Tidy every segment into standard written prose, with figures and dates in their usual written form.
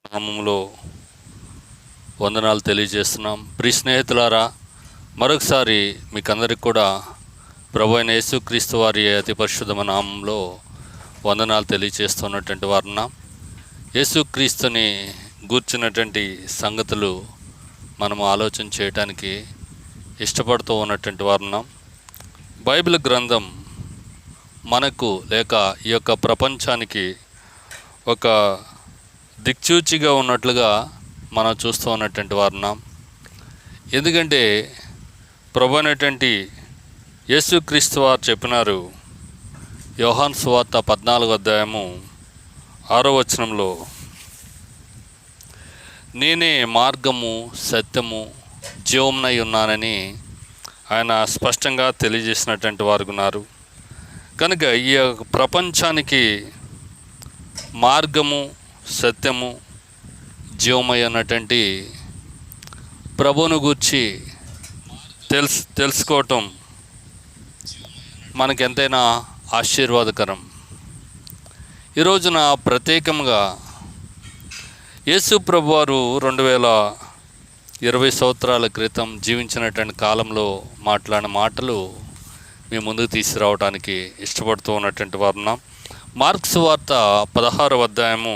నామములో వందనాలు తెలియజేస్తున్నాం. ప్రియ స్నేహితులారా, మరొకసారి మీకందరికి కూడా ప్రభు అయిన యేసుక్రీస్తు వారి అతి పరిశుద్ధమైన నామంలో వందనాలు తెలియజేస్తున్నటువంటి వారున యేసుక్రీస్తుని గూర్చినటువంటి సంగతులు మనము ఆలోచన చేయడానికి ఇష్టపడుతూ ఉన్నటువంటి వారున్నాం. బైబిల్ గ్రంథం మనకు లేక ఈ యొక్క ప్రపంచానికి ఒక దిక్చూచిగా ఉన్నట్లుగా మనం చూస్తూ ఉన్నటువంటి వారున్నాం. ఎందుకంటే ప్రభు అయినటువంటి యేసుక్రీస్తు వారు చెప్పినారు, యోహాను సువార్త 14:6 నేనే మార్గము సత్యము జీవమునై ఉన్నానని ఆయన స్పష్టంగా తెలియజేసినటువంటి వారు ఉన్నారు. కనుక ఈ ప్రపంచానికి మార్గము సత్యము జీవమై అన్నటువంటి ప్రభువును గూర్చి తెలుసుకోవటం మనకెంతైనా ఆశీర్వాదకరం. ఈరోజున ప్రత్యేకంగా యేసు ప్రభువారు 2020 సంవత్సరాల క్రితం జీవించినటువంటి కాలంలో మాట్లాడిన మాటలు మీ ముందుకు తీసుకురావడానికి ఇష్టపడుతూ ఉన్నటువంటి వారున్నాం. మార్కు సువార్త 16:15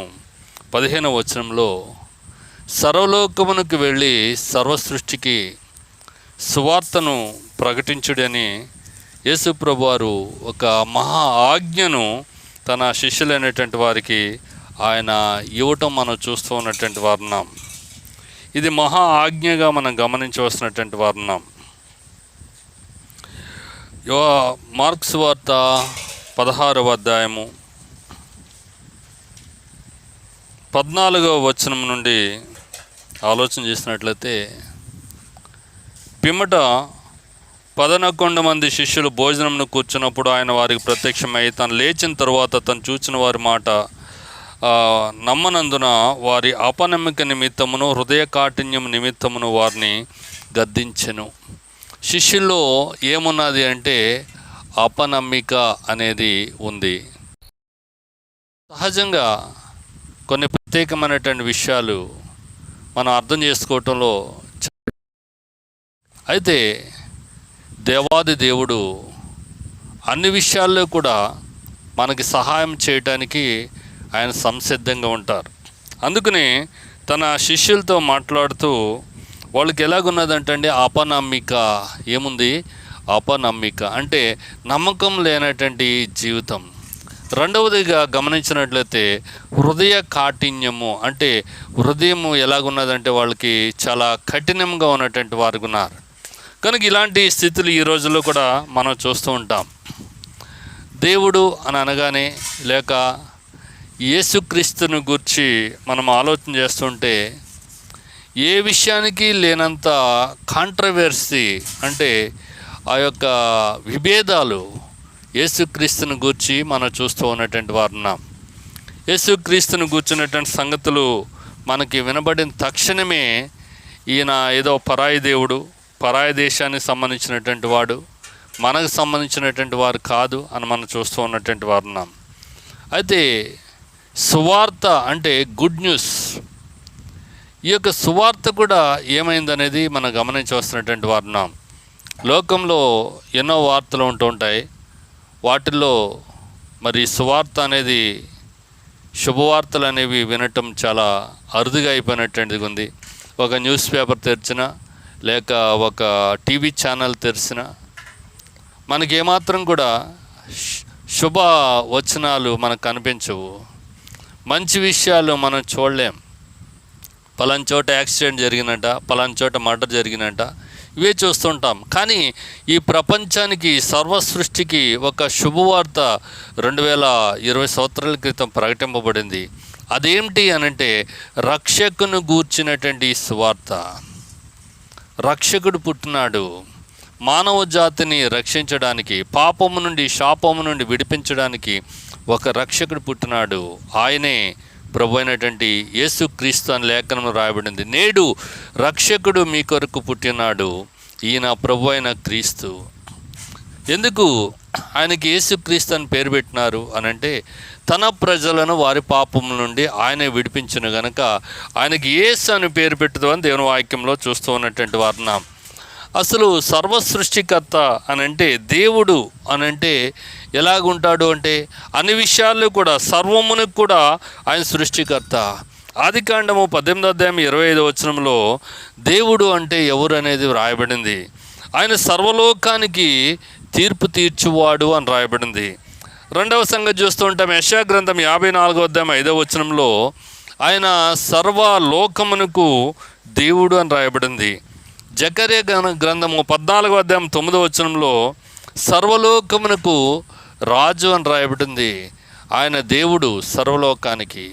సర్వలోకమునకు వెళ్ళి సర్వసృష్టికి సువార్తను ప్రకటించుడని యేసు ప్రభువారు ఒక మహా ఆజ్ఞను తన శిష్యులైనటువంటి వారికి ఆయన ఇవ్వటం మనం చూస్తూ ఉన్నటువంటి వారున్నాం. ఇది మహా ఆజ్ఞగా మనం గమనించవలసినటువంటి వారున్నాం. మార్కు సువార్త 16:14 నుండి ఆలోచన చేసినట్లయితే, పిమ్మట 11 మంది శిష్యులు భోజనంను కూర్చున్నప్పుడు ఆయన వారికి ప్రత్యక్షమై తను లేచిన తరువాత తను చూచిన వారి మాట నమ్మనందున వారి అపనమ్మిక నిమిత్తమును హృదయ కాఠిన్యం నిమిత్తమును వారిని గద్దించెను. శిష్యుల్లో ఏమున్నది అంటే అపనమ్మిక అనేది ఉంది. సహజంగా కొన్ని ప్రత్యేకమైనటువంటి విషయాలు మనం అర్థం చేసుకోవటంలో అయితే దేవాది దేవుడు అన్ని విషయాల్లో కూడా మనకి సహాయం చేయటానికి ఆయన సంసిద్ధంగా ఉంటారు. అందుకని తన శిష్యులతో మాట్లాడుతూ వాళ్ళకి ఎలాగున్నదంటే అపనమ్మిక ఏముంది, అపనమ్మిక అంటే నమ్మకం లేనటువంటి జీవితం. రెండవదిగా గమనించినట్లయితే హృదయ కాఠిన్యము అంటే హృదయము ఎలాగున్నదంటే వాళ్ళకి చాలా కఠినంగా ఉన్నటువంటి వారు ఉన్నారు. కనుక ఇలాంటి స్థితులు ఈ రోజుల్లో కూడా మనం చూస్తూ ఉంటాం. దేవుడు అని అనగానే లేక యేసుక్రీస్తుని గురించి మనం ఆలోచన చేస్తుంటే ఏ విషయానికి లేనంత కాంట్రవర్సీ అంటే ఆ యొక్క విభేదాలు యేసుక్రీస్తుని గూర్చి మనం చూస్తూ ఉన్నటువంటి వారున్నాం. యేసుక్రీస్తుని గూర్చున్నటువంటి సంగతులు మనకి వినబడిన తక్షణమే ఈయన ఏదో పరాయి దేవుడు, పరాయి దేశానికి సంబంధించినటువంటి వాడు, మనకు సంబంధించినటువంటి వారు కాదు అని మనం చూస్తూ ఉన్నటువంటి వారున్నాం. అయితే సువార్త అంటే గుడ్ న్యూస్, ఈ యొక్క సువార్త కూడా ఏమైందనేది మనం గమనించవలసినటువంటి వారున్నాం. లోకంలో ఎన్నో వార్తలు ఉంటూ ఉంటాయి. వాటిల్లో మరి సువార్త అనేది శుభవార్తలు అనేవి వినటం చాలా అరుదుగా అయిపోయినటువంటిది ఉంది. ఒక న్యూస్ పేపర్ తెరిచినా లేక ఒక టీవీ ఛానల్ తెరిచినా మనకి ఏమాత్రం కూడా శుభ వచనాలు మనకు కనిపించవు. మంచి విషయాలు మనం చూడలేం. పలానా చోట యాక్సిడెంట్ జరిగినట్ట, పలానా చోట మర్డర్ జరిగినట్ట, ఇవే చూస్తుంటాం. కానీ ఈ ప్రపంచానికి సర్వ సృష్టికి ఒక శుభవార్త 2020 సంవత్సరాల క్రితం ప్రకటింపబడింది. అదేమిటి అనంటే రక్షకును గూర్చినటువంటి సువార్త. రక్షకుడు పుట్టినాడు మానవ జాతిని రక్షించడానికి, పాపము నుండి శాపము నుండి విడిపించడానికి ఒక రక్షకుడు పుట్టినాడు. ఆయనే ప్రభు అయినటువంటి యేసుక్రీస్తు అని లేఖనంలో రాయబడింది. నేడు రక్షకుడు మీ కొరకు పుట్టినాడు, ఈయన ప్రభు అయిన క్రీస్తు. ఎందుకు ఆయనకి యేసుక్రీస్తు అని పేరు పెట్టినారు అనంటే తన ప్రజలను వారి పాపం నుండి ఆయనే విడిపించును గనక ఆయనకి యేసు అని పేరు పెట్టుదు అని దేవుని వాక్యంలో చూస్తూ ఉన్నటువంటి వారున్నాం. అసలు సర్వ సృష్టికర్త అనంటే దేవుడు అనంటే ఎలాగుంటాడు అంటే అన్ని విషయాల్లో కూడా సర్వమునికి కూడా ఆయన సృష్టికర్త. ఆదికాండము 18:25 దేవుడు అంటే ఎవరు అనేది వ్రాయబడింది. ఆయన సర్వలోకానికి తీర్పు తీర్చువాడు అని రాయబడింది. రెండవ సంగతి చూస్తూ ఉంటాం, యెషయా గ్రంథం 54:5 ఆయన సర్వలోకమునకు దేవుడు అని రాయబడింది. జకర్యా గ్రంథము 14:9 సర్వలోకమునకు రాజు అని రాయబడింది. ఆయన దేవుడు సర్వలోకానికి,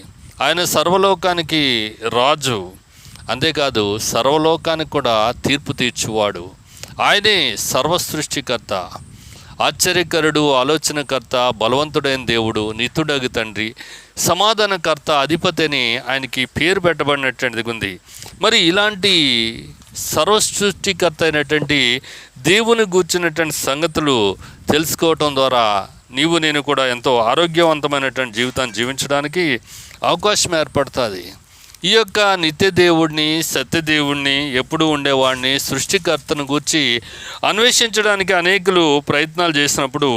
ఆయన సర్వలోకానికి రాజు. అంతేకాదు సర్వలోకానికి కూడా తీర్పు తీర్చువాడు. ఆయనే సర్వసృష్టికర్త, ఆశ్చర్యకరుడు, ఆలోచనకర్త, బలవంతుడైన దేవుడు, నిత్యుడగు తండ్రి, సమాధానకర్త, అధిపతి అని ఆయనకి పేరు పెట్టబడినటువంటిది ఉంది. మరి ఇలాంటి సర్వసృష్టికర్త అయినటువంటి దేవుని గూర్చినటువంటి సంగతులు తెలుసుకోవటం ద్వారా నీవు నేను కూడా ఎంతో ఆరోగ్యవంతమైనటువంటి జీవితాన్ని జీవించడానికి అవకాశం ఏర్పడుతుంది. ఈ యొక్క నిత్య దేవుడిని, సత్యదేవుడిని, ఎప్పుడు ఉండేవాడిని, సృష్టికర్తను గూర్చి అన్వేషించడానికి అనేకులు ప్రయత్నాలు చేసినప్పుడు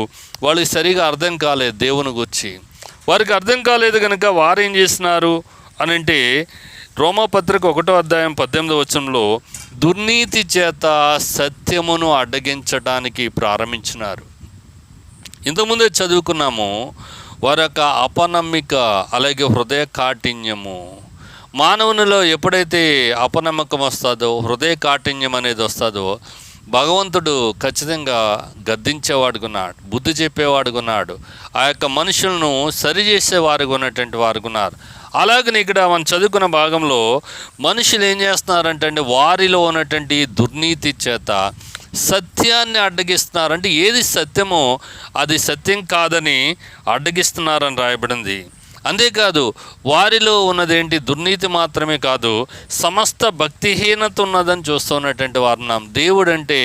వాళ్ళకి సరిగా అర్థం కాలేదు. దేవుని గూర్చి వారికి అర్థం కాలేదు కనుక వారు ఏం చేస్తున్నారు అని అంటే రోమాపత్రిక 1:18 దుర్నీతి చేత సత్యమును అడ్డగించడానికి ప్రారంభించినారు. ఇంతకుముందే చదువుకున్నాము, వారి యొక్క అపనమ్మిక అలాగే హృదయ కాఠిన్యము. మానవునిలో ఎప్పుడైతే అపనమ్మకం వస్తుందో, హృదయ కాఠిన్యం అనేది వస్తుందో, భగవంతుడు ఖచ్చితంగా గద్దించేవాడుకున్నాడు, బుద్ధి చెప్పేవాడుకున్నాడు, ఆ యొక్క మనుషులను సరిచేసేవారుగా ఉన్నటువంటి వారుకున్నారు. అలాగని ఇక్కడ మనం చదువుకున్న భాగంలో మనుషులు ఏం చేస్తున్నారంటే వారిలో ఉన్నటువంటి దుర్నీతి చేత సత్యాన్ని అడ్డగిస్తున్నారు. అంటే ఏది సత్యమో అది సత్యం కాదని అడ్డగిస్తున్నారని రాయబడింది. అంతేకాదు వారిలో ఉన్నదేంటి, దుర్నీతి మాత్రమే కాదు, సమస్త భక్తిహీనత ఉన్నదని చూస్తున్నటువంటి వారున్నాం. దేవుడు అంటే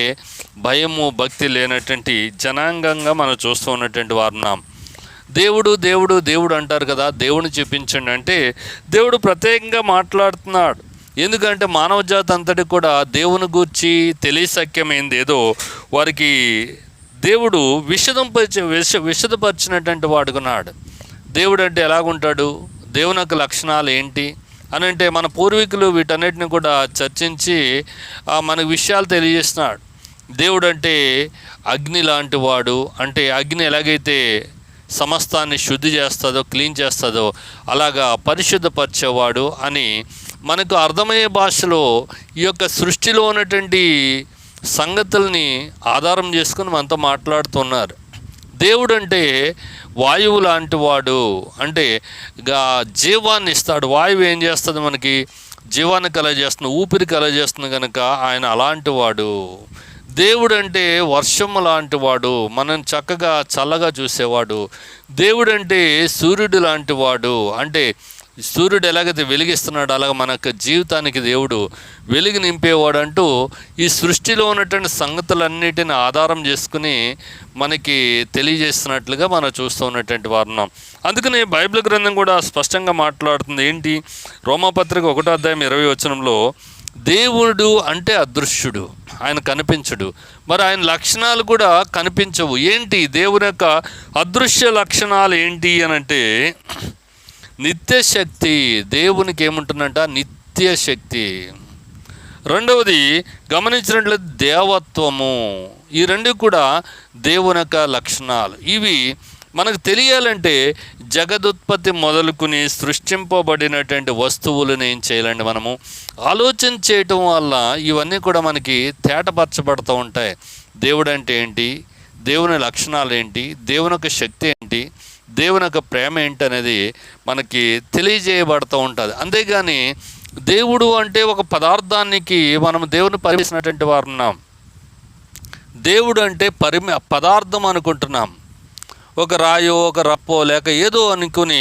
భయము భక్తి లేనటువంటి జనాంగంగా మనం చూస్తూ ఉన్నటువంటి వారున్నాం. దేవుడు దేవుడు దేవుడు అంటారు కదా, దేవుని చూపించండి అంటే దేవుడు ప్రత్యేకంగా మాట్లాడుతున్నాడు. ఎందుకంటే మానవ జాతి అంతటి కూడా దేవుని గూర్చి తెలియసఖ్యమైంది ఏదో వారికి దేవుడు విశదపరిచినటువంటి వాడుకున్నాడు. దేవుడు అంటే ఎలాగుంటాడు, దేవుని యొక్క లక్షణాలు ఏంటి అని అంటే మన పూర్వీకులు వీటన్నిటిని కూడా చర్చించి మనకు విషయాలు తెలియజేస్తున్నాడు. దేవుడు అంటే అగ్ని లాంటి వాడు, అంటే అగ్ని ఎలాగైతే సమస్తాన్ని శుద్ధి చేస్తుందో, క్లీన్ చేస్తుందో అలాగా పరిశుద్ధపరిచేవాడు అని మనకు అర్థమయ్యే భాషలో ఈ యొక్క సృష్టిలో ఉన్నటువంటి సంగతుల్ని ఆధారం చేసుకుని మనతో మాట్లాడుతున్నారు. దేవుడు అంటే వాయువు లాంటి వాడు, అంటే జీవాన్ని ఇస్తాడు. వాయువు ఏం చేస్తుంది, మనకి జీవాన్ని కలగజేస్తుంది, ఊపిరి కలగజేస్తుంది కనుక ఆయన అలాంటి వాడు. దేవుడు అంటే వర్షము లాంటి వాడు, మనం చక్కగా చల్లగా చూసేవాడు. దేవుడు అంటే సూర్యుడు లాంటి వాడు, అంటే సూర్యుడు ఎలాగైతే వెలిగిస్తున్నాడు అలాగ మన జీవితానికి దేవుడు వెలుగు నింపేవాడు అంటూ ఈ సృష్టిలో ఉన్నటువంటి సంగతులన్నిటిని ఆధారం చేసుకుని మనకి తెలియజేస్తున్నట్లుగా మనం చూస్తూ ఉన్నటువంటి వారున్నాం. అందుకని బైబిల్ గ్రంథం కూడా స్పష్టంగా మాట్లాడుతుంది. ఏంటి, రోమాపత్రిక 1:20 దేవుడు అంటే అదృశ్యుడు, ఆయన కనిపించడు. మరి ఆయన లక్షణాలు కూడా కనిపించవు. ఏంటి దేవుని యొక్క అదృశ్య లక్షణాలు ఏంటి అని అంటే నిత్యశక్తి. దేవునికి ఏముంటుందంట, నిత్యశక్తి. రెండవది గమనించినట్లయితే దేవత్వము. ఈ రెండు కూడా దేవుని యొక్క లక్షణాలు. ఇవి మనకు తెలియాలంటే జగదుత్పత్తి మొదలుకుని సృష్టింపబడినటువంటి వస్తువులను ఏం చేయాలండి, మనము ఆలోచన చేయటం వల్ల ఇవన్నీ కూడా మనకి తేటపరచబడుతూ ఉంటాయి. దేవుడు అంటే ఏంటి, దేవుని లక్షణాలు ఏంటి, దేవుని యొక్క శక్తి ఏంటి, దేవుని యొక్క ప్రేమ ఏంటి అనేది మనకి తెలియజేయబడుతూ ఉంటుంది. అంతేగాని దేవుడు అంటే ఒక పదార్థానికి మనం దేవుని పరిమిసినటువంటి వారు ఉన్నాం. దేవుడు అంటే పదార్థం అనుకుంటున్నాం. ఒక రాయో ఒక రప్పో లేక ఏదో అనుకుని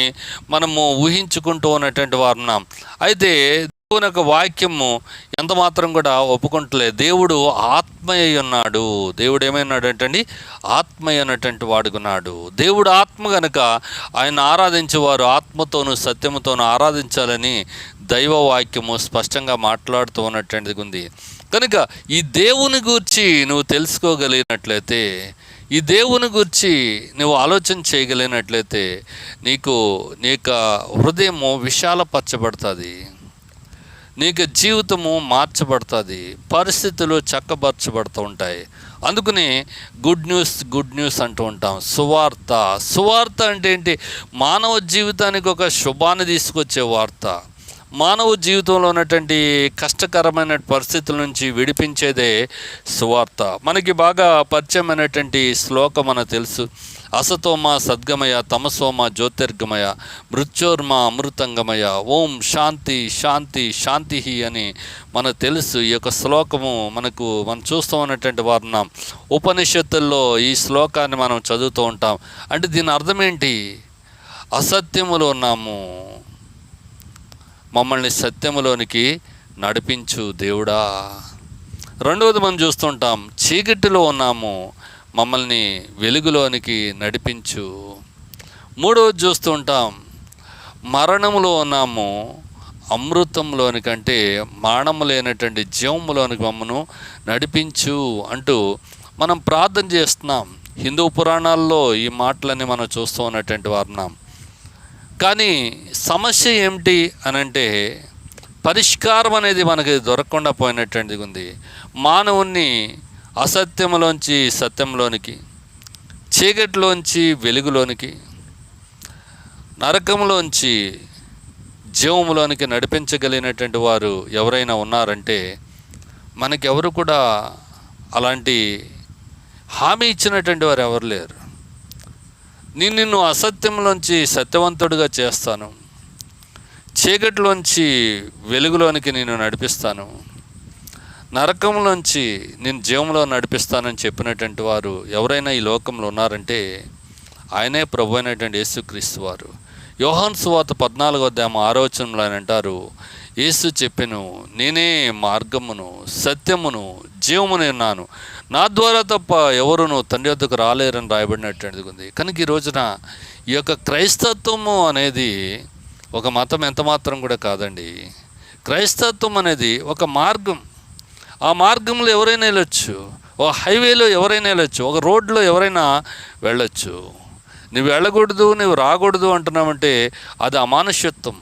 మనము ఊహించుకుంటూ ఉన్నటువంటి వారు ఉన్నాం. అయితే దేవుని యొక్క వాక్యము ఎంత మాత్రం కూడా ఒప్పుకుంటలేదు. దేవుడు ఆత్మయ్య ఉన్నాడు. దేవుడు ఏమైనాడు అంటండి, ఆత్మయ్య అన్నటువంటి వాడుకున్నాడు. దేవుడు ఆత్మ గనుక ఆయన ఆరాధించేవారు ఆత్మతోనూ సత్యముతోనూ ఆరాధించాలని దైవ వాక్యము స్పష్టంగా మాట్లాడుతూ ఉన్నటువంటిది ఉంది. కనుక ఈ దేవుని గూర్చి నువ్వు తెలుసుకోగలిగినట్లయితే, ఈ దేవుని గురించి నువ్వు ఆలోచన చేయగలిగినట్లయితే నీకు నీ యొక్క హృదయము విశాలపరచబడుతుంది, నీకు జీవితము మార్చబడుతుంది, పరిస్థితులు చక్కబరచబడుతూ ఉంటాయి. అందుకని గుడ్ న్యూస్ అంటూ ఉంటాం. సువార్త అంటే ఏంటి? మానవ జీవితానికి ఒక శుభాన్ని తీసుకొచ్చే వార్త. మానవ జీవితంలో ఉన్నటువంటి కష్టకరమైన పరిస్థితుల నుంచి విడిపించేదే సువార్త. మనకి బాగా పరిచయమైనటువంటి శ్లోకం మనకు తెలుసు. అసతోమ సద్గమయ తమసోమ జ్యోతిర్గమయ మృత్యోర్మ అమృతంగమయ ఓం శాంతి శాంతి శాంతి అని మనకు తెలుసు. ఈ యొక్క శ్లోకము మనం చూస్తూ ఉన్నటువంటి వారున్నాం. ఉపనిషత్తుల్లో ఈ శ్లోకాన్ని మనం చదువుతూ ఉంటాం. అంటే దీని అర్థం ఏంటి? అసత్యములో ఉన్నాము, మమ్మల్ని సత్యములోనికి నడిపించు దేవుడా. రెండవది మనం చూస్తుంటాం, చీకటిలో ఉన్నాము, మమ్మల్ని వెలుగులోనికి నడిపించు. మూడవది చూస్తూ ఉంటాం, మరణములో ఉన్నాము, అమృతంలోనికంటే మరణము లేనటువంటి జీవములోనికి మమ్మను నడిపించు అంటూ మనం ప్రార్థన చేస్తున్నాం. హిందూ పురాణాల్లో ఈ మాటలన్నీ మనం చూస్తూ ఉన్నటువంటి వారున్నాం. కానీ సమస్య ఏమిటి అనంటే, పరిష్కారం అనేది మనకి దొరకకుండా పోయినటువంటిది ఉంది. మానవుణ్ణి అసత్యంలోంచి సత్యంలోనికి, చీకటిలోంచి వెలుగులోనికి, నరకంలోంచి జీవములోనికి నడిపించగలిగినటువంటి వారు ఎవరైనా ఉన్నారంటే మనకెవరు కూడా అలాంటి హామీ ఇచ్చినటువంటి వారు ఎవరు లేరు. నిన్ను అసత్యంలోంచి సత్యవంతుడిగా చేస్తాను, చీకటిలోంచి వెలుగులోనికి నేను నడిపిస్తాను, నరకంలోంచి నేను జీవంలో నడిపిస్తానని చెప్పినటువంటి వారు ఎవరైనా ఈ లోకంలో ఉన్నారంటే ఆయనే ప్రభు అయినటువంటి యేసుక్రీస్తు వారు. యోహాను సువార్త 14:6 ఆయన అంటారు, యేసు చెప్పెను, నేనే మార్గమును సత్యమును జీవమును ఉన్నాను, నా ద్వారా తప్ప ఎవరును తండ్రి వద్దకు రాలేరని రాయబడినటువంటిది ఉంది. కనుక ఈ రోజున ఈ యొక్క క్రైస్తత్వము అనేది ఒక మతం ఎంత మాత్రం కూడా కాదండి. క్రైస్తత్వం అనేది ఒక మార్గం. ఆ మార్గంలో ఎవరైనా వెళ్ళొచ్చు, ఒక హైవేలో ఎవరైనా వెళ్ళొచ్చు, ఒక రోడ్లో ఎవరైనా వెళ్ళొచ్చు. నువ్వు వెళ్ళకూడదు, నువ్వు రాకూడదు అంటున్నామంటే అది అమానుష్యత్వం.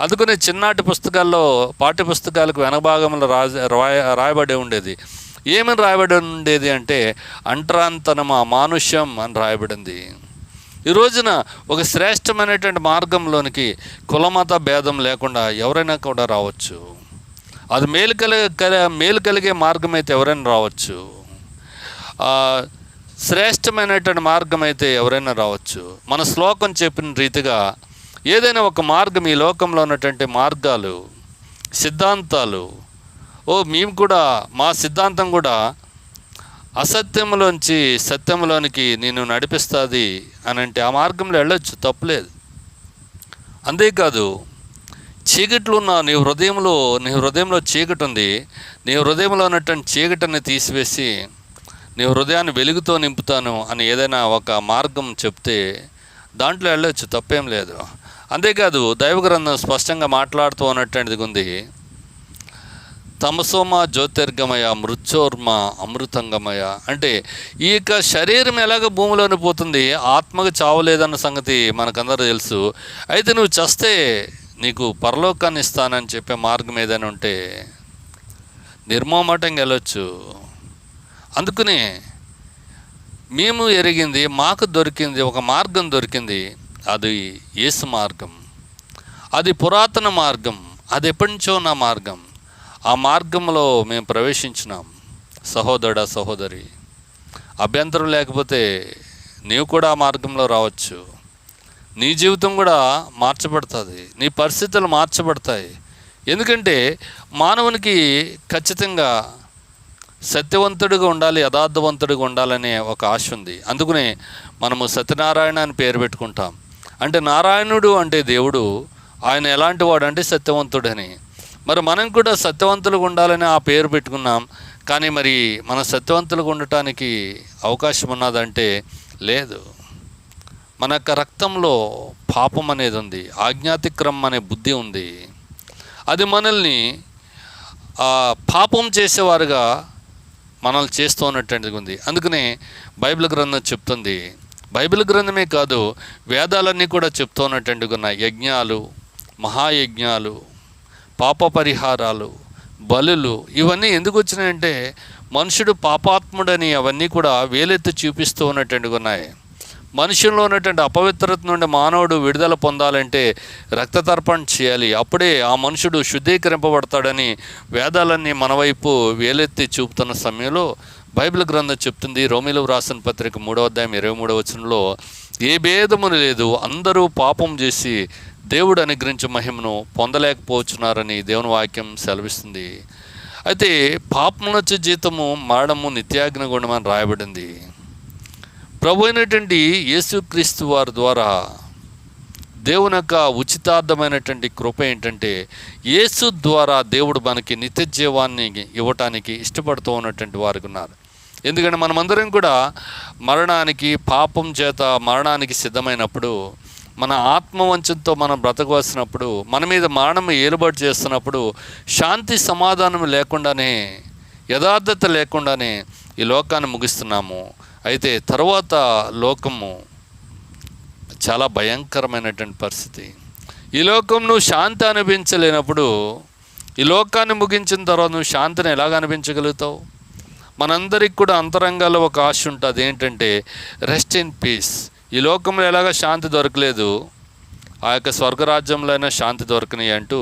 అందుకనే చిన్నాటి పుస్తకాల్లో, పాఠ్య పుస్తకాలకు వెనభాగంలో రాయబడి ఉండేది. ఏమని రాయబడి ఉండేది అంటే అంటరాంతనమ అమానుష్యం అని రాయబడింది. ఈ రోజున ఒక శ్రేష్టమైనటువంటి మార్గంలోనికి కులమత భేదం లేకుండా ఎవరైనా కూడా రావచ్చు. అది మేలు కలిగే మార్గం అయితే ఎవరైనా రావచ్చు, శ్రేష్టమైనటువంటి మార్గం అయితే ఎవరైనా రావచ్చు. మన శ్లోకం చెప్పిన రీతిగా ఏదైనా ఒక మార్గం, ఈ లోకంలో ఉన్నటువంటి మార్గాలు, సిద్ధాంతాలు, మేము కూడా మా సిద్ధాంతం కూడా అసత్యంలోంచి సత్యంలోనికి నేను నడిపిస్తుంది అని అంటే ఆ మార్గంలో వెళ్ళొచ్చు, తప్పులేదు. అంతేకాదు చీకట్లు ఉన్న నీ హృదయంలో చీకటి ఉంది, నీ హృదయంలో ఉన్నటువంటి చీకటిని తీసివేసి నీ హృదయాన్ని వెలుగుతో నింపుతాను అని ఏదైనా ఒక మార్గం చెప్తే దాంట్లో వెళ్ళొచ్చు, తప్పేం లేదు. అంతేకాదు దైవ గ్రంథం స్పష్టంగా మాట్లాడుతూ ఉన్నటువంటిది ఉంది, తమసోమ జ్యోతిర్గమయ మృత్యోర్మ అమృతంగమయ. అంటే ఈ యొక్క శరీరం ఎలాగ భూమిలోని పోతుంది, ఆత్మకు చావలేదన్న సంగతి మనకందరూ తెలుసు. అయితే నువ్వు చస్తే నీకు పరలోకాన్ని ఇస్తానని చెప్పే మార్గం ఏదైనా ఉంటే నిర్మోహమాటంగా వెళ్ళొచ్చు. అందుకనే మేము ఎరిగింది, మాకు దొరికింది ఒక మార్గం దొరికింది. అది యేసు మార్గం, అది పురాతన మార్గం, అది ఎప్పటి నుంచో ఉన్న మార్గం. ఆ మార్గంలో మేము ప్రవేశించినాం. సహోదరుడా సహోదరి, అభ్యంతరం లేకపోతే నీవు కూడా ఆ మార్గంలో రావచ్చు. నీ జీవితం కూడా మార్చబడుతుంది, నీ పరిస్థితులు మార్చబడతాయి. ఎందుకంటే మానవునికి ఖచ్చితంగా సత్యవంతుడిగా ఉండాలి, యథార్థవంతుడిగా ఉండాలనే ఒక ఆశ ఉంది. అందుకనే మనము సత్యనారాయణ అని పేరు పెట్టుకుంటాం. అంటే నారాయణుడు అంటే దేవుడు, ఆయన ఎలాంటి వాడు అంటే సత్యవంతుడని. మరి మనం కూడా సత్యవంతులుగా ఉండాలని ఆ పేరు పెట్టుకున్నాం, కానీ మరి మన సత్యవంతులుగా ఉండటానికి అవకాశం ఉన్నదంటే లేదు. మన యొక్క రక్తంలో పాపం అనేది ఉంది, ఆజ్ఞాతిక్రమం అనే బుద్ధి ఉంది. అది మనల్ని పాపం చేసేవారుగా మనల్ని చేస్తూ ఉన్నటువంటిది ఉంది. అందుకనే బైబిల్ గ్రంథం చెప్తుంది, బైబిల్ గ్రంథమే కాదు వేదాలన్నీ కూడా చెప్తూ ఉన్నటువంటివి ఉన్నాయి. యజ్ఞాలు, మహాయజ్ఞాలు, పాప పరిహారాలు, బలులు ఇవన్నీ ఎందుకు వచ్చినాయంటే మనుషుడు పాపాత్ముడని అవన్నీ కూడా వేలెత్తి చూపిస్తూ ఉన్నటువంటివి ఉన్నాయి. మనుషుల్లో ఉన్నటువంటి అపవిత్రత నుండి మానవుడు విడుదల పొందాలంటే రక్త తర్పణ చేయాలి, అప్పుడే ఆ మనుషుడు శుద్ధీకరింపబడతాడని వేదాలన్నీ మన వైపు వేలెత్తి చూపుతున్న సమయంలో బైబిల్ గ్రంథం చెప్తుంది, రోమీయులకు రాసిన పత్రిక 3వ అధ్యాయం 23వ వచనంలో, ఏ భేదమును లేదు, అందరూ పాపం చేసి దేవుడు అనుగ్రహించే మహిమను పొందలేకపోతున్నారని దేవుని వాక్యం సెలవిస్తుంది. అయితే పాపమునొచ్చే జీతము మరణము, నిత్యాగ్ని గుండమని రాయబడింది. ప్రభు అయినటువంటి యేసుక్రీస్తు వారి ద్వారా దేవుని యొక్క ఉచితార్థమైనటువంటి కృప ఏంటంటే యేసు ద్వారా దేవుడు మనకి నిత్య జీవాన్ని ఇవ్వటానికి ఇష్టపడుతూ ఉన్నటువంటి వారికి ఉన్నారు. ఎందుకంటే మనమందరం కూడా మరణానికి, పాపం చేత మరణానికి సిద్ధమైనప్పుడు, మన ఆత్మవంచంతో మనం బ్రతకవలసినప్పుడు, మన మీద మరణం ఏలుబడి చేస్తున్నప్పుడు శాంతి సమాధానం లేకుండానే, యథార్థత లేకుండానే ఈ లోకాన్ని ముగిస్తున్నాము. అయితే తర్వాత లోకము చాలా భయంకరమైనటువంటి పరిస్థితి. ఈ లోకం నువ్వు శాంతి అనిపించలేనప్పుడు ఈ లోకాన్ని ముగించిన తర్వాత నువ్వు శాంతిని ఎలాగ అనిపించగలుగుతావు? మనందరికి కూడా అంతరంగాల్లో ఒక ఆశ ఉంటుంది, ఏంటంటే రెస్ట్ ఇన్ పీస్. ఈ లోకంలో ఎలాగ శాంతి దొరకలేదు, ఆ యొక్క స్వర్గరాజ్యంలో అయినా శాంతి దొరకని అంటూ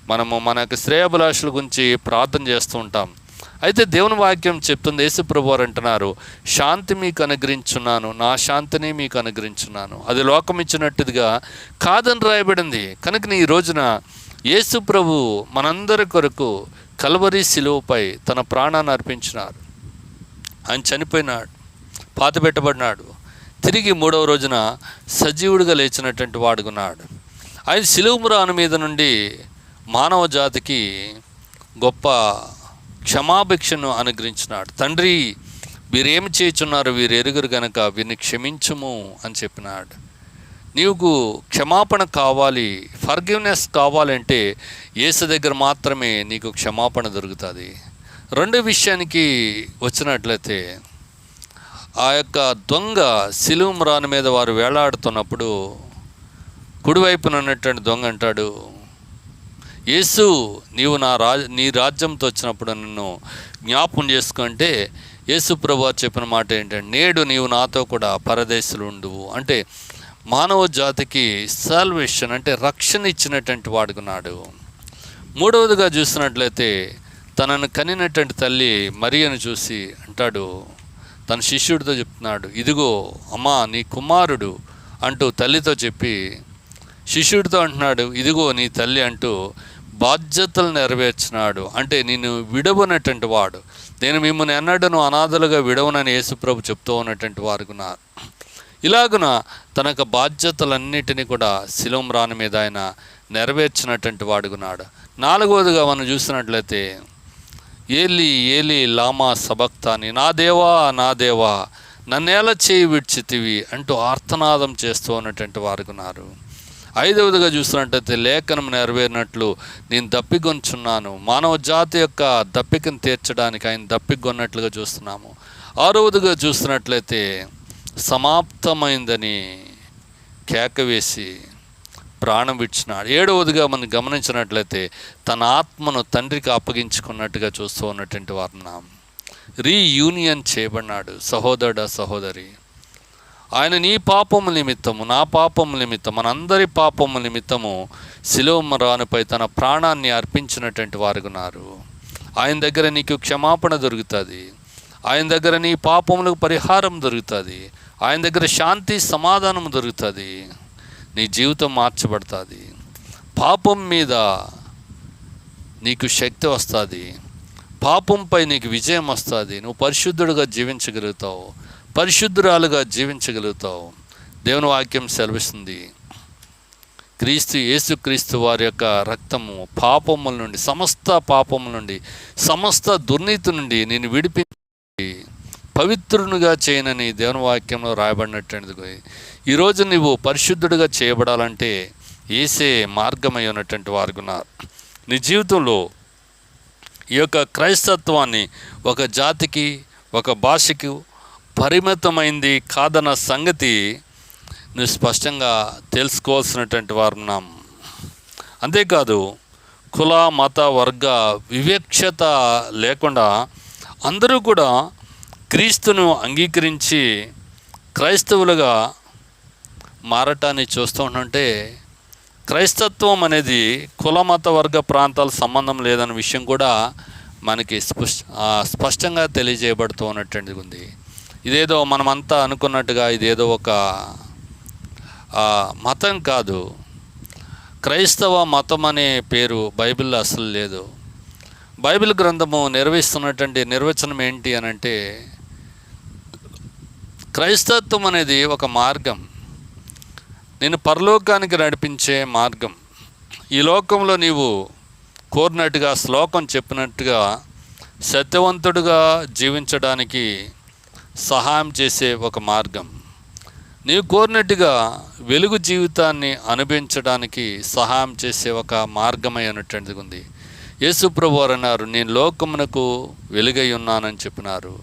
మనము మన యొక్క శ్రేయభిలాషుల గురించి ప్రార్థన చేస్తూ ఉంటాం. అయితే దేవుని వాక్యం చెప్తుంది, యేసు ప్రభువు వారు అంటున్నారు, శాంతి మీకు అనుగ్రహించున్నాను, నా శాంతిని మీకు అనుగ్రహించున్నాను, అది లోకం ఇచ్చినట్టుగా కాదని రాయబడింది. కనుక ఈ రోజున యేసు ప్రభు మనందరి కొరకు కల్వరి శిలువపై తన ప్రాణాన్ని అర్పించినారు. ఆయన చనిపోయినాడు, పాతిపెట్టబడినాడు, తిరిగి 3వ రోజున సజీవుడిగా లేచినటువంటి వాడుకున్నాడు. ఆయన శిలువ మీద నుండి మానవ జాతికి గొప్ప క్షమాభిక్షను అనుగ్రహించినాడు. తండ్రి, వీరేమి చేయుచున్నారు, వీరు ఎరుగురు గనక వీరిని క్షమించుము అని చెప్పినాడు. నీకు క్షమాపణ కావాలి, ఫర్గివ్నెస్ కావాలంటే యేసు దగ్గర మాత్రమే నీకు క్షమాపణ దొరుకుతుంది. రెండో విషయానికి వచ్చినట్లయితే, ఆ యొక్క దొంగ శిలువ మ్రాను మీద వారు వేలాడుతున్నప్పుడు కుడివైపున ఉన్నటువంటి దొంగ అంటాడు, యేసు, నీవు నీ రాజ్యంతో వచ్చినప్పుడు నన్ను జ్ఞాపకం చేసుకుంటే యేసు ప్రభువు చెప్పిన మాట ఏంటంటే, నేడు నీవు నాతో కూడా పరదేశులు ఉండువు. అంటే మానవ జాతికి సాల్వేషన్ అంటే రక్షణ ఇచ్చినటువంటి వాడుకున్నాడు. 3వదిగా చూసినట్లయితే తనను కనినటువంటి తల్లి మరియను చూసి అంటాడు, తన శిష్యుడితో చెప్తున్నాడు, ఇదిగో అమ్మా నీ కుమారుడు అంటూ తల్లితో చెప్పి శిష్యుడితో అంటున్నాడు, ఇదిగో నీ తల్లి అంటూ బాధ్యతలు నెరవేర్చినాడు. అంటే నేను విడవనటువంటి వాడు, నేను మిమ్మల్ని ఎన్నడను అనాథలుగా విడవనని యేసుప్రభు చెప్తూ ఉన్నటువంటి వారుకున్నారు. ఇలాగున తన యొక్క బాధ్యతలన్నిటినీ కూడా శిలువ మ్రాను మీద ఆయన నెరవేర్చినటువంటి వాడుకున్నాడు. 4వదిగా మనం చూసినట్లయితే, ఏలి ఏలి లామా సబక్తాని, నా దేవా నా దేవా నన్నేలా చేయి విడిచితివి అంటూ ఆర్తనాదం చేస్తూ ఉన్నటువంటి వారుకున్నారు. 5వదిగా చూసినట్టయితే, లేఖనం నెరవేరినట్లు నేను దప్పిగొంచున్నాను. మానవ జాతి యొక్క దప్పికను తీర్చడానికి ఆయన దప్పిగొన్నట్లుగా చూస్తున్నాము. 6వదిగా చూసినట్లయితే, సమాప్తమైందని కేక వేసి ప్రాణం విడిచినాడు. 7వదిగా మనం గమనించినట్లయితే తన ఆత్మను తండ్రికి అప్పగించుకున్నట్టుగా చూస్తూ ఉన్నటువంటి వారున్నాం. రీయూనియన్ చేయబడినాడు. సహోదరుడా సహోదరి, ఆయన నీ పాపము నిమిత్తము, నా పాపము నిమిత్తం, మనందరి పాపము నిమిత్తము శిలువ మ్రానుపై తన ప్రాణాన్ని అర్పించినటువంటి వారున్నారు. ఆయన దగ్గర నీకు క్షమాపణ దొరుకుతుంది, ఆయన దగ్గర నీ పాపములకు పరిహారం దొరుకుతుంది, ఆయన దగ్గర శాంతి సమాధానం దొరుకుతుంది, నీ జీవితం మార్చబడుతుంది, పాపం మీద నీకు శక్తి వస్తుంది, పాపంపై నీకు విజయం వస్తుంది, నువ్వు పరిశుద్ధుడుగా జీవించగలుగుతావు, పరిశుద్ధురాలుగా జీవించగలుగుతావు. దేవుని వాక్యం సెలవిస్తుంది, యేసుక్రీస్తు వారి యొక్క రక్తము పాపముల నుండి, సమస్త పాపముల నుండి, సమస్త దుర్నీతి నుండి నేను విడిపించి పవిత్రునిగా చేయనని దేవుని వాక్యంలో రాయబడినటువంటిది. ఈరోజు నువ్వు పరిశుద్ధుడిగా చేయబడాలంటే యేసే మార్గమై ఉన్నటువంటి వారు ఉన్నారు. నీ జీవితంలో ఈ యొక్క క్రైస్తత్వాన్ని ఒక జాతికి, ఒక భాషకు పరిమితమైంది కాదన్న సంగతి నువ్వు స్పష్టంగా తెలుసుకోవాల్సినటువంటి వారు ఉన్నాం. అంతేకాదు కుల, మత, వర్గ వివక్షత లేకుండా అందరూ కూడా క్రీస్తును అంగీకరించి క్రైస్తవులుగా మారటాన్ని చూస్తూ ఉంటే, క్రైస్తత్వం అనేది కుల, మత, వర్గ ప్రాంతాల సంబంధం లేదన్న విషయం కూడా మనకి స్పష్టంగా తెలియజేయబడుతూ ఉన్నటువంటిది ఉంది. ఇదేదో మనమంతా అనుకున్నట్టుగా ఇదేదో ఒక మతం కాదు. క్రైస్తవ మతం అనే పేరు బైబిల్లో అసలు లేదు. బైబిల్ గ్రంథము నిర్వహిస్తున్నటువంటి నిర్వచనం ఏంటి అని అంటే, క్రైస్తత్వం అనేది ఒక మార్గం, నేను పరలోకానికి నడిపించే మార్గం. ఈ లోకంలో నీవు కోరినట్టుగా, శ్లోకం చెప్పినట్టుగా సత్యవంతుడుగా జీవించడానికి సహాయం చేసే ఒక మార్గం. నీవు కోరినట్టుగా వెలుగు జీవితాన్ని అనుభవించడానికి సహాయం చేసే ఒక మార్గమై ఉన్నటువంటిది ఉంది. యేసు ప్రభువు వారు అన్నారు, నేను లోకమునకు వెలుగై ఉన్నానని చెప్పినారు.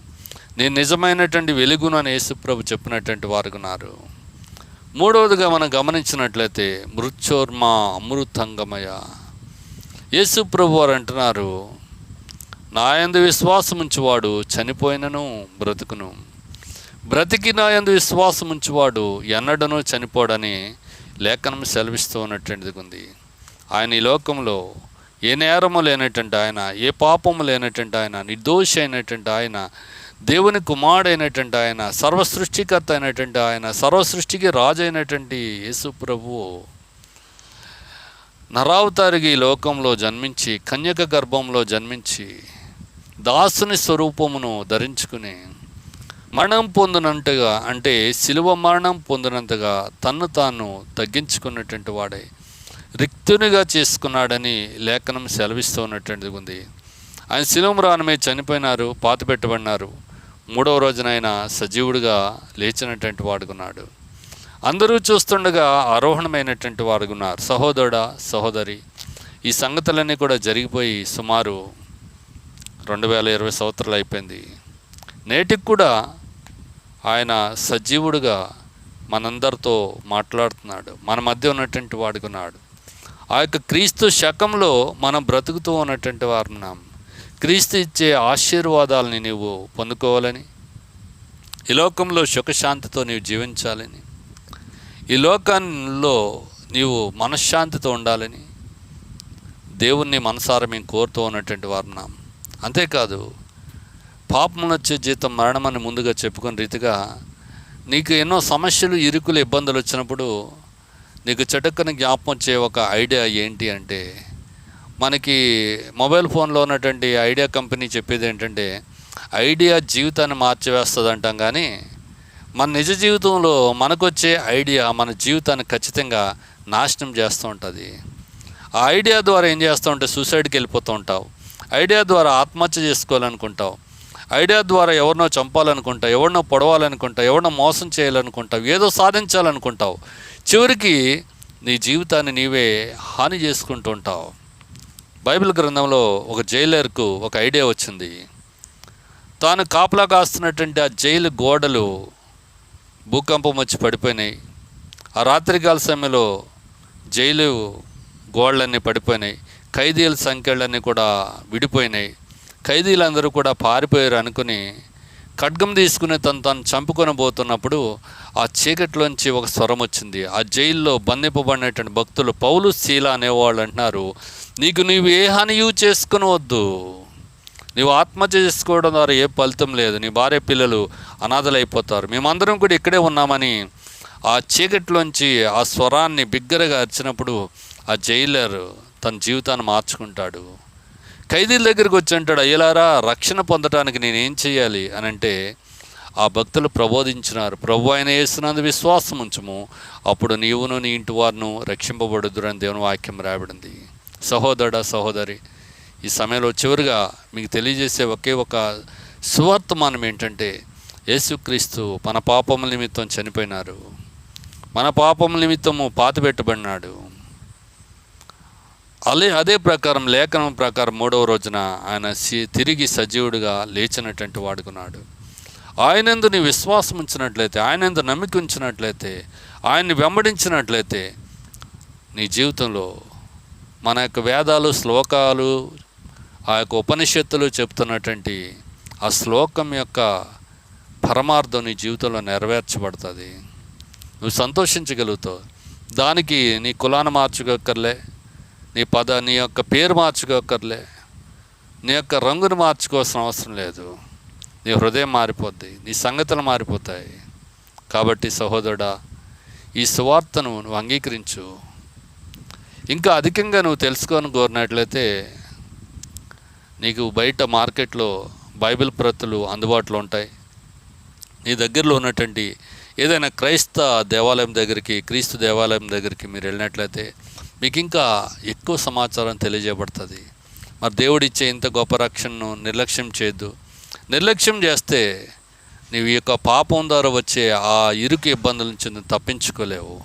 నేను నిజమైనటువంటి వెలుగును అని యేసు ప్రభు చెప్పినటువంటి వారు ఉన్నారు. మూడవదిగా మనం గమనించినట్లయితే మృత్యోర్మా అమృతంగమయ. యేసు ప్రభు వారు అంటున్నారు, నా యందు విశ్వాసం ఉంచువాడు చనిపోయినను బ్రతుకును, బ్రతికి నా యందు విశ్వాసం ఉంచువాడు ఎన్నడనూ చనిపోడని లేఖనం సెలవిస్తూ ఉన్నటువంటిది ఉంది. ఆయన ఈ లోకంలో ఏ నేరము లేనటువంటి ఆయన, ఏ పాపము లేనటువంటి ఆయన, నిర్దోషి అయినటువంటి ఆయన, దేవుని కుమారుడైనటువంటి ఆయన, సర్వసృష్టికర్త అయినటువంటి ఆయన, సర్వసృష్టికి రాజు అయినటువంటి యేసు ప్రభువు నరావతారిగా ఈ లోకంలో జన్మించి, కన్యక గర్భంలో జన్మించి, దాసుని స్వరూపమును ధరించుకుని మరణం పొందినంతగా, అంటే శిలువ మరణం పొందినంతగా తన్ను తాను తగ్గించుకున్నటువంటి వాడై రిక్తునిగా చేసుకున్నాడని లేఖనం సెలవిస్తూ ఉన్నటువంటిది ఉంది. ఆయన శిలువ మ్రాణమే చనిపోయినారు, పాతిపెట్టబడినారు. మూడవ రోజున ఆయన సజీవుడిగా లేచినటువంటి వాడుకున్నాడు. అందరూ చూస్తుండగా ఆరోహణమైనటువంటి వాడుకున్నారు. సహోదరుడా, సహోదరి, ఈ సంగతులన్నీ కూడా జరిగిపోయి సుమారు 2020 సంవత్సరాలు అయిపోయింది. నేటికి కూడా ఆయన సజీవుడుగా మనందరితో మాట్లాడుతున్నాడు, మన మధ్య ఉన్నటువంటి వాడుకున్నాడు. ఆ యొక్క క్రీస్తు శకంలో మనం బ్రతుకుతూ ఉన్నటువంటి వారు ఉన్నాం. క్రీస్తు ఇచ్చే ఆశీర్వాదాలని నీవు పొందుకోవాలని, ఈ లోకంలో సుఖశాంతితో నీవు జీవించాలని, ఈ లోకంలో నీవు మనశ్శాంతితో ఉండాలని దేవుణ్ణి మనసారా మేము కోరుతూ ఉన్నటువంటి వారు ఉన్నాం. అంతేకాదు పాపం వచ్చే జీతం మరణమని ముందుగా చెప్పుకున్న రీతిగా నీకు ఎన్నో సమస్యలు, ఇరుకులు, ఇబ్బందులు వచ్చినప్పుడు నీకు చటుక్కని జ్ఞాపకం వచ్చే ఒక ఐడియా ఏంటి అంటే, మనకి మొబైల్ ఫోన్లో ఉన్నటువంటి ఐడియా కంపెనీ చెప్పేది ఏంటంటే, ఐడియా జీవితాన్ని మార్చివేస్తుంది అంటాం, కానీ మన నిజ జీవితంలో మనకొచ్చే ఐడియా మన జీవితాన్ని ఖచ్చితంగా నాశనం చేస్తూ ఉంటుంది. ఆ ఐడియా ద్వారా ఏం చేస్తూ ఉంటే సూసైడ్కి వెళ్ళిపోతూ ఉంటావు. ఐడియా ద్వారా ఆత్మహత్య చేసుకోవాలనుకుంటావు. ఐడియా ద్వారా ఎవరినో చంపాలనుకుంటావు, ఎవరినో పొడవాలనుకుంటావు, ఎవరినో మోసం చేయాలనుకుంటావు, ఏదో సాధించాలనుకుంటావు. చివరికి నీ జీవితాన్ని నీవే హాని చేసుకుంటూ ఉంటావు. బైబిల్ గ్రంథంలో ఒక జైలర్కు ఒక ఐడియా వచ్చింది. తాను కాపలా కాస్తున్నటువంటి ఆ జైలు గోడలు భూకంపం వచ్చి పడిపోయినాయి. ఆ రాత్రికాల సమయంలో జైలు గోడలన్నీ పడిపోయినాయి. ఖైదీల సంఖ్యలన్నీ కూడా విడిపోయినాయి. ఖైదీలందరూ కూడా పారిపోయారు అనుకుని ఖడ్గం తీసుకుని తను చంపుకొని పోతున్నప్పుడు ఆ చీకటిలోంచి ఒక స్వరం వచ్చింది. ఆ జైల్లో బంధింపబడినటువంటి భక్తులు పౌలు, శీల అనేవాళ్ళు అంటున్నారు, నీకు నీవు ఏ హానియూ చేసుకునవద్దు, నీవు ఆత్మహత్య చేసుకోవడం ద్వారా ఏ ఫలితం లేదు, నీ భార్య పిల్లలు అనాథలైపోతారు, మేమందరం కూడా ఇక్కడే ఉన్నామని ఆ చీకటిలోంచి ఆ స్వరాన్ని బిగ్గరగా అరిచినప్పుడు ఆ జైలర్ తన జీవితాన్ని మార్చుకుంటాడు. ఖైదీల దగ్గరికి వచ్చి అంటాడు, అయ్యలారా, రక్షణ పొందడానికి నేనేం చేయాలి అని అంటే, ఆ భక్తులు ప్రబోధించినారు, ప్రభు అయిన యేసునందు విశ్వాసం ఉంచుము, అప్పుడు నీవును నీ ఇంటి వారును రక్షింపబడుదురని దేవుని వాక్యం రాయబడింది. సహోదరుడా, సహోదరి, ఈ సమయంలో చివరిగా మీకు తెలియజేసే ఒకే ఒక సువర్తమానం ఏంటంటే, యేసుక్రీస్తు మన పాపముల నిమిత్తం చనిపోయినారు, మన పాపముల నిమిత్తము పాతిపెట్టబడినాడు. అదే ప్రకారం లేఖనం ప్రకారం 3వ రోజున ఆయన తిరిగి సజీవుడిగా లేచినటువంటి వాడుకున్నాడు. ఆయనందు నీ విశ్వాసం ఉంచినట్లయితే, ఆయనందు నమ్మిక ఉంచినట్లయితే, ఆయన్ని వెంబడించినట్లయితే నీ జీవితంలో మన యొక్క వేదాలు, శ్లోకాలు, ఆ యొక్క ఉపనిషత్తులు చెప్తున్నటువంటి ఆ శ్లోకం యొక్క పరమార్థం నీ జీవితంలో నెరవేర్చబడుతుంది. నువ్వు సంతోషించగలుగుతావు. దానికి నీ కులాన్ని మార్చుకోకర్లే, నీ యొక్క పేరు మార్చుకోకర్లే, నీ యొక్క రంగును మార్చుకోవాల్సిన అవసరం లేదు. నీ హృదయం మారిపోద్ది, నీ సంగతులు మారిపోతాయి. కాబట్టి సహోదరుడా, ఈ సువార్తను నువ్వు అంగీకరించు. ఇంకా అధికంగా నువ్వు తెలుసుకొని కోరినట్లయితే నీకు బయట మార్కెట్లో బైబిల్ ప్రతులు అందుబాటులో ఉంటాయి. నీ దగ్గరలో ఉన్నటువంటి ఏదైనా దేవాలయం దగ్గరికి, క్రీస్తు దేవాలయం దగ్గరికి మీరు వెళ్ళినట్లయితే మీకు ఇంకా ఎక్కువ సమాచారం తెలియజేయబడుతుంది. మరి దేవుడిచ్చే ఇంత గొప్ప రక్షణను నిర్లక్ష్యం చేయొద్దు. నిర్లక్ష్యం చేస్తే నీవు ఈ యొక్క పాపం ద్వారా వచ్చే ఆ ఇరుకు ఇబ్బందుల నుంచి నువ్వు తప్పించుకోలేవు.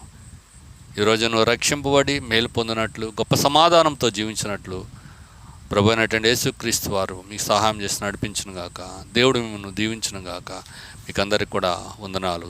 ఈరోజు నువ్వు రక్షింపబడి మేలు పొందినట్లు, గొప్ప సమాధానంతో జీవించినట్లు ప్రభు అయినటువంటి యేసుక్రీస్తు వారు మీకు సహాయం చేసి నడిపించును గాక. దేవుడు మిమ్మల్ని దీవించును గాక. మీకు అందరికి కూడా వందనాలు.